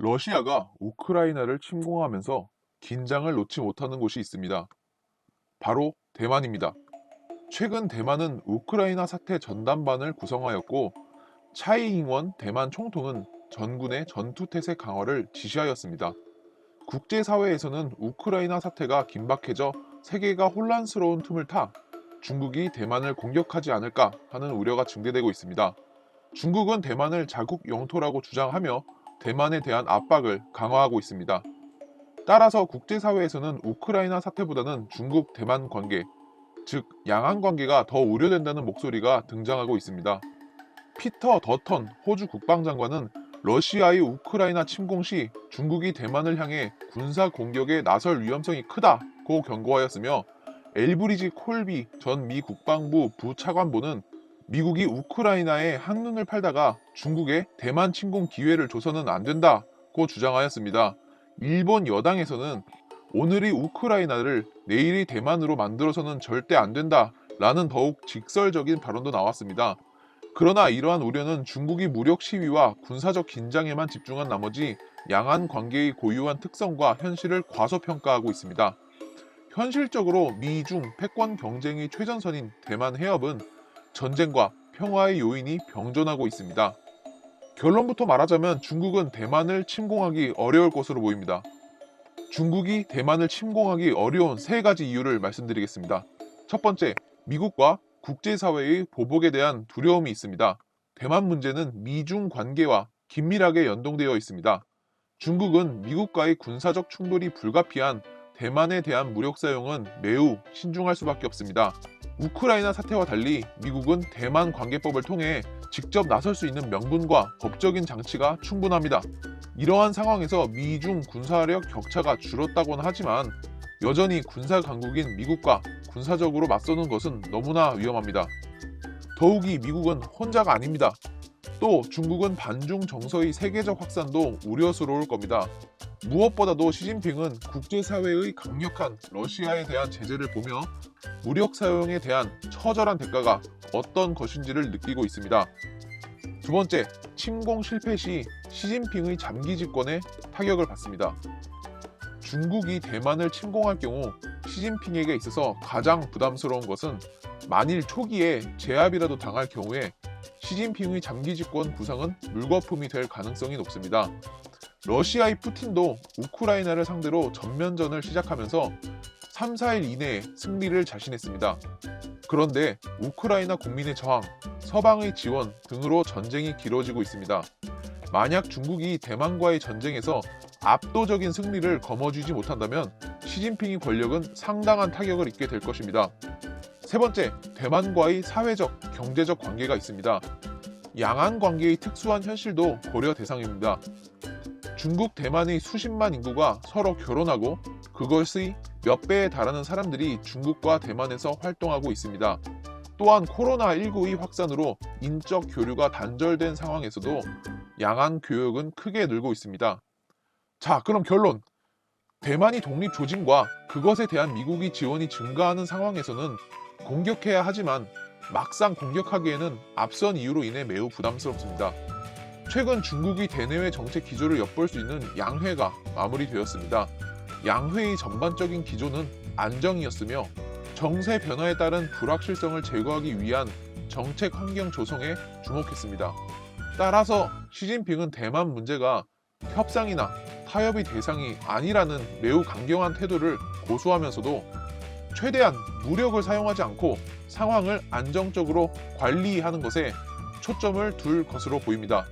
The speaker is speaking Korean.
러시아가 우크라이나를 침공하면서 긴장을 놓지 못하는 곳이 있습니다. 바로 대만입니다. 최근 대만은 우크라이나 사태 전담반을 구성하였고 차이잉원 대만 총통은 전군의 전투태세 강화를 지시하였습니다. 국제사회에서는 우크라이나 사태가 긴박해져 세계가 혼란스러운 틈을 타 중국이 대만을 공격하지 않을까 하는 우려가 증대되고 있습니다. 중국은 대만을 자국 영토라고 주장하며 대만에 대한 압박을 강화하고 있습니다. 따라서 국제사회에서는 우크라이나 사태보다는 중국 대만 관계, 즉 양안 관계가 더 우려된다는 목소리가 등장하고 있습니다. 피터 더턴 호주 국방장관은 러시아의 우크라이나 침공 시 중국이 대만을 향해 군사 공격에 나설 위험성이 크다고 경고하였으며 엘브리지 콜비 전 미 국방부 부차관보는 미국이 우크라이나에 한눈을 팔다가 중국에 대만 침공 기회를 줘서는 안 된다고 주장하였습니다. 일본 여당에서는 오늘의 우크라이나를 내일의 대만으로 만들어서는 절대 안 된다라는 더욱 직설적인 발언도 나왔습니다. 그러나 이러한 우려는 중국이 무력 시위와 군사적 긴장에만 집중한 나머지 양안 관계의 고유한 특성과 현실을 과소평가하고 있습니다. 현실적으로 미중 패권 경쟁의 최전선인 대만 해협은 전쟁과 평화의 요인이 병존하고 있습니다. 결론부터 말하자면 중국은 대만을 침공하기 어려울 것으로 보입니다. 중국이 대만을 침공하기 어려운 세 가지 이유를 말씀드리겠습니다. 첫 번째, 미국과 국제사회의 보복에 대한 두려움이 있습니다. 대만 문제는 미중 관계와 긴밀하게 연동되어 있습니다. 중국은 미국과의 군사적 충돌이 불가피한 대만에 대한 무력 사용은 매우 신중할 수밖에 없습니다. 우크라이나 사태와 달리 미국은 대만 관계법을 통해 직접 나설 수 있는 명분과 법적인 장치가 충분합니다. 이러한 상황에서 미중 군사력 격차가 줄었다고는 하지만 여전히 군사 강국인 미국과 군사적으로 맞서는 것은 너무나 위험합니다. 더욱이 미국은 혼자가 아닙니다. 또 중국은 반중 정서의 세계적 확산도 우려스러울 겁니다. 무엇보다도 시진핑은 국제사회의 강력한 러시아에 대한 제재를 보며 무력 사용에 대한 처절한 대가가 어떤 것인지를 느끼고 있습니다. 두 번째, 침공 실패 시 시진핑의 장기 집권에 타격을 받습니다. 중국이 대만을 침공할 경우 시진핑에게 있어서 가장 부담스러운 것은 만일 초기에 제압이라도 당할 경우에 시진핑의 장기 집권 구상은 물거품이 될 가능성이 높습니다. 러시아의 푸틴도 우크라이나를 상대로 전면전을 시작하면서 3, 4일 이내에 승리를 자신했습니다. 그런데 우크라이나 국민의 저항, 서방의 지원 등으로 전쟁이 길어지고 있습니다. 만약 중국이 대만과의 전쟁에서 압도적인 승리를 거머쥐지 못한다면 시진핑의 권력은 상당한 타격을 입게 될 것입니다. 세 번째, 대만과의 사회적, 경제적 관계가 있습니다. 양안 관계의 특수한 현실도 고려 대상입니다. 중국 대만의 수십만 인구가 서로 결혼하고 그것의 몇 배에 달하는 사람들이 중국과 대만에서 활동하고 있습니다. 또한 코로나19의 확산으로 인적 교류가 단절된 상황에서도 양안 교역은 크게 늘고 있습니다. 자, 그럼 결론. 대만이 독립 조짐과 그것에 대한 미국의 지원이 증가하는 상황에서는 공격해야 하지만 막상 공격하기에는 앞선 이유로 인해 매우 부담스럽습니다. 최근 중국이 대내외 정책 기조를 엿볼 수 있는 양회가 마무리되었습니다. 양회의 전반적인 기조는 안정이었으며 정세 변화에 따른 불확실성을 제거하기 위한 정책 환경 조성에 주목했습니다. 따라서 시진핑은 대만 문제가 협상이나 타협의 대상이 아니라는 매우 강경한 태도를 고수하면서도 최대한 무력을 사용하지 않고 상황을 안정적으로 관리하는 것에 초점을 둘 것으로 보입니다.